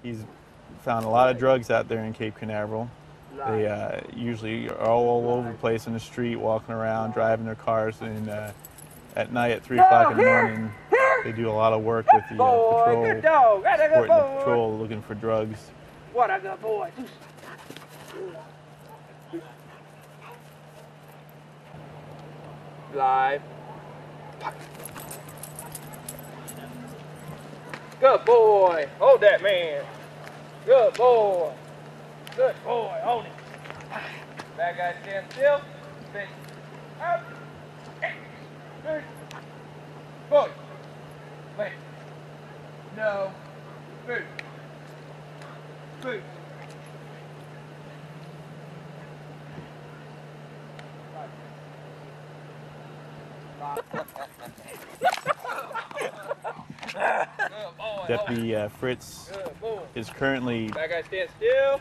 He's found a lot of drugs out there in Cape Canaveral. They usually are all over the place in the street, walking around, driving their cars, and at night at 3 o'clock in the morning, they do a lot of work with the patrol, supporting the patrol, looking for drugs. What a good boy. Live. Good boy. Hold that man. Good boy. Good boy. Hold it. Bad guy stand still. Face out. Good. Boy. Wait. No. Move. Move. Deputy Fritz is currently Bad guy stand still.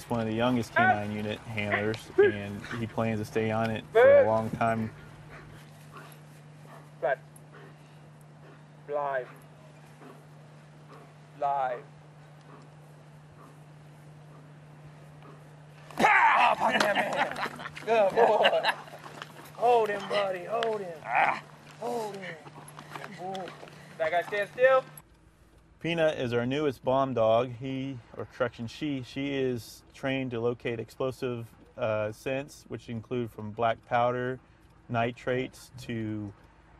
one of the youngest K-9 Unit handlers, and he plans to stay on it for a long time. Flat. Live. Live. Ah, punch that man. Good boy. Hold him, buddy. Hold him. Hold him. Good boy. That guy stand still. Peanut is our newest bomb dog. She is trained to locate explosive scents, which include from black powder, nitrates, to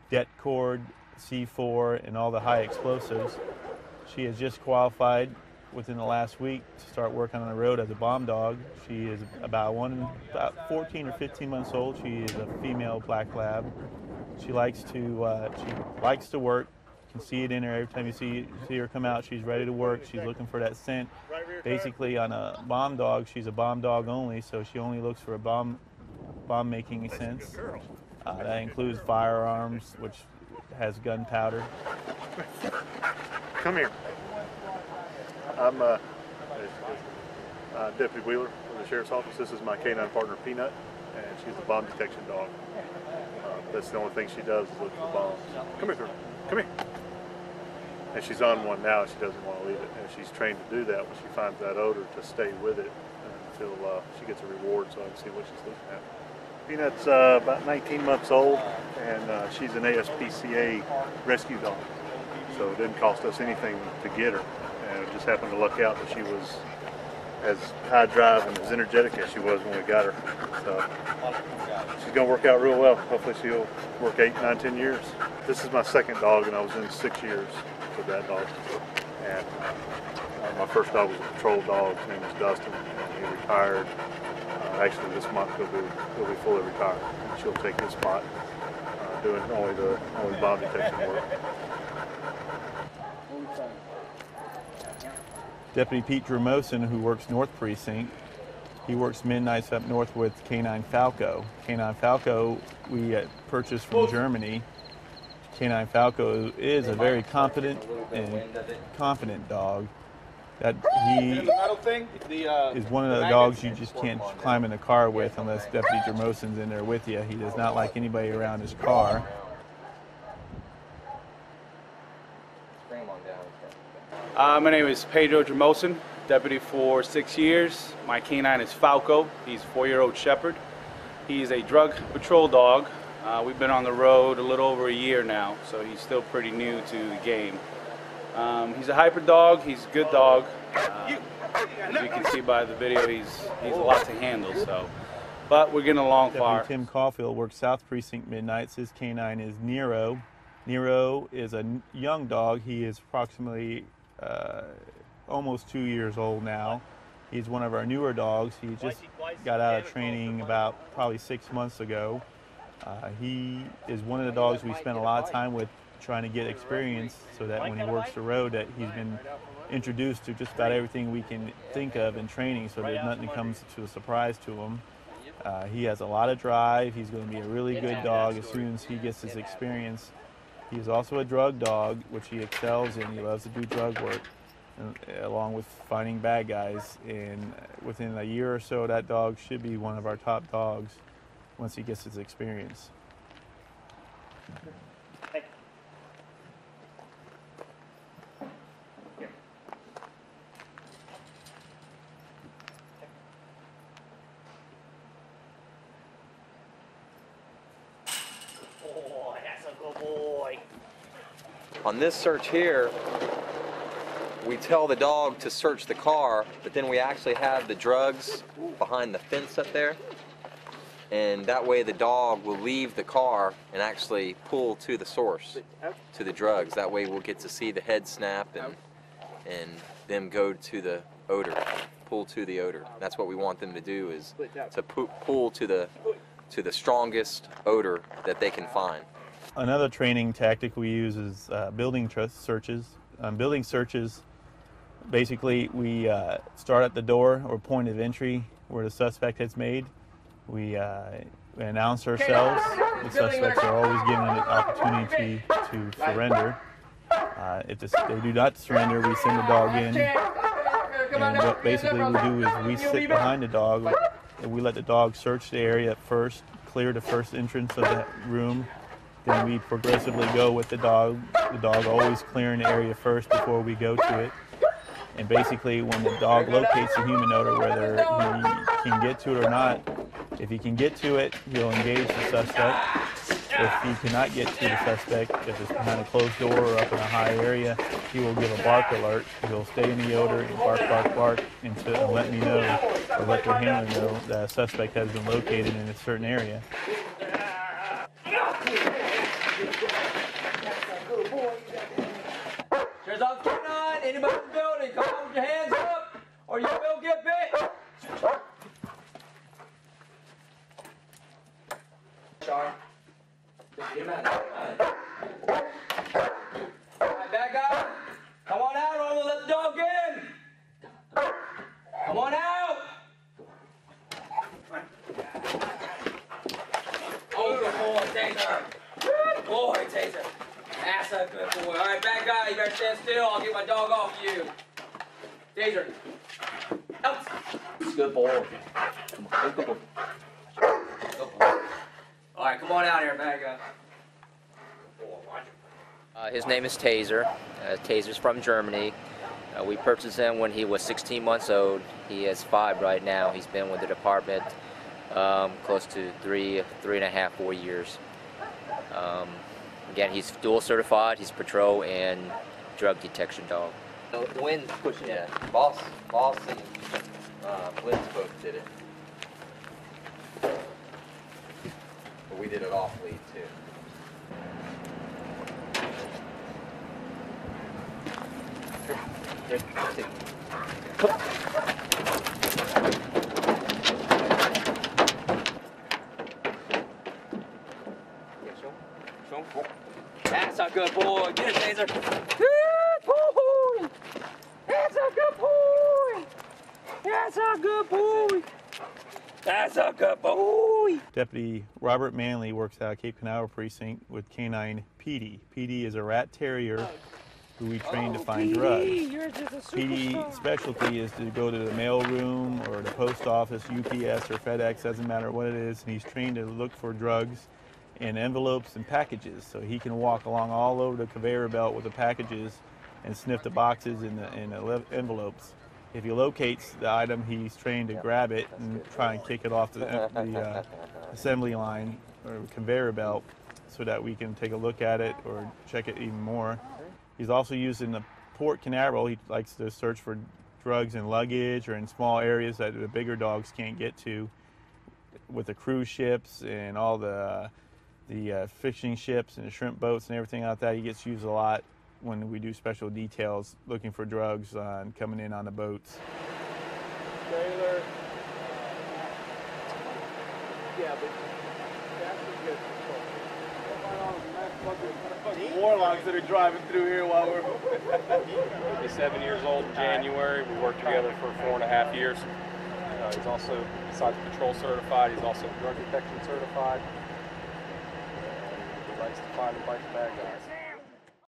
det cord, C4, and all the high explosives. She has just qualified within the last week to start working on the road as a bomb dog. She is about 14 or 15 months old. She is a female black lab. She likes to work. You can see it in her every time you see her come out. She's ready to work. She's looking for that scent. Basically, on a bomb dog, she's a bomb dog only, so she only looks for a bomb making scents. That includes firearms, which has gunpowder. Come here. I'm Deputy Wheeler with the Sheriff's Office. This is my canine partner, Peanut, and she's a bomb detection dog. That's the only thing she does is look for bombs. Come here, girl. Come here. And she's on one now. She doesn't want to leave it, and she's trained to do that when she finds that odor to stay with it until she gets a reward, so I can see what she's looking at. Peanut's about 19 months old, and she's an ASPCA rescue dog, so it didn't cost us anything to get her. And it just happened to luck out that she was as high drive and as energetic as she was when we got her. So she's going to work out real well. Hopefully she'll work 8, 9, 10 years. This is my second dog, and I was in 6 years with that dog. And my first dog was a patrol dog. His name was Dustin, and he retired. Actually, this month he'll be fully retired. She'll take his spot, doing only bomb detection work. Deputy Pete Drumosin, who works North Precinct, he works midnights up north with Canine Falco. Canine Falco we purchased from Germany. Canine Falco is a very confident and confident dog. That he is one of the dogs you just can't climb in a car with unless Deputy Drumosin's in there with you. He does not like anybody around his car. My name is Pedro Drumosin, deputy for 6 years. My canine is Falco. He's a 4-year-old shepherd. He's a drug patrol dog. We've been on the road a little over a year now, so he's still pretty new to the game. He's a hyper dog. He's a good dog. As you can see by the video, he's a lot to handle. So, but we're getting along far. Tim Caulfield works South Precinct midnights. His canine is Nero. Nero is a young dog. He is approximately almost 2 years old now. He's one of our newer dogs. He just got out of training about probably 6 months ago. He is one of the dogs we spent a lot of time with trying to get experience so that when he works the road that he's been introduced to just about everything we can think of in training, so there's nothing that comes to a surprise to him. He has a lot of drive. He's going to be a really good dog as soon as he gets his experience. He is also a drug dog, which he excels in. He loves to do drug work, along with finding bad guys. And within a year or so, that dog should be one of our top dogs once he gets his experience. On this search here, we tell the dog to search the car, but then we actually have the drugs behind the fence up there. And that way the dog will leave the car and actually pull to the source, to the drugs. That way we'll get to see the head snap and them go to the odor, pull to the odor. That's what we want them to do, is to pull to the strongest odor that they can find. Another training tactic we use is building searches. Building searches, basically we start at the door or point of entry where the suspect has made. We announce ourselves. The suspects are always given an opportunity to surrender. If they do not surrender, we send the dog in. And what basically we do is we sit behind the dog and we let the dog search the area at first, clear the first entrance of the room. Then we progressively go with the dog always clearing the area first before we go to it. And basically when the dog locates the human odor, whether he can get to it or not, if he can get to it, he'll engage the suspect. If he cannot get to the suspect, if it's behind a closed door or up in a high area, he will give a bark alert. He'll stay in the odor and bark, bark, bark until let me know or let the handler know that a suspect has been located in a certain area. There's on Canine. Anybody in the building, come on with your hands up, or you will get bit. Sean, get him out. All right, bad guy, come on out, or we'll let the dog in. Come on out. Oh, good boy, Taser. Good boy, Taser. That's a good boy. All right, bad guy, you better stand still. I'll get my dog off you. Taser. Out. Good boy. Come on, good boy. Good boy. All right, come on out here, bad guy. His name is Taser. Taser's from Germany. We purchased him when he was 16 months old. He is 5 right now. He's been with the department close to 3.5, 4 years. Again, he's dual certified. He's patrol and drug detection dog. The wind's pushing it. Boss and Blitz both did it. But we did it off lead too. That's a good boy. Get it, Taser. Good boy. That's a good boy. That's a good boy. That's a good boy. Deputy Robert Manley works out of Cape Canaveral Precinct with Canine PD. PD is a rat terrier who we train to find drugs. PD specialty is to go to the mail room or the post office, UPS or FedEx, doesn't matter what it is, and he's trained to look for drugs in envelopes and packages. So he can walk along all over the conveyor belt with the packages and sniff the boxes in the envelopes. If he locates the item, he's trained to grab it and try and kick it off the assembly line or conveyor belt so that we can take a look at it or check it even more. He's also used in the Port Canaveral. He likes to search for drugs in luggage or in small areas that the bigger dogs can't get to. With the cruise ships and all the fishing ships and the shrimp boats and everything like that, he gets used a lot when we do special details looking for drugs coming in on the boats. Trailer. Yeah, but that's a good warlocks that are driving through here while we're... He'll be 7 years old in January. We worked together for 4.5 years. He's also, besides patrol certified, he's also drug detection certified. He likes to find and fight the bad guys.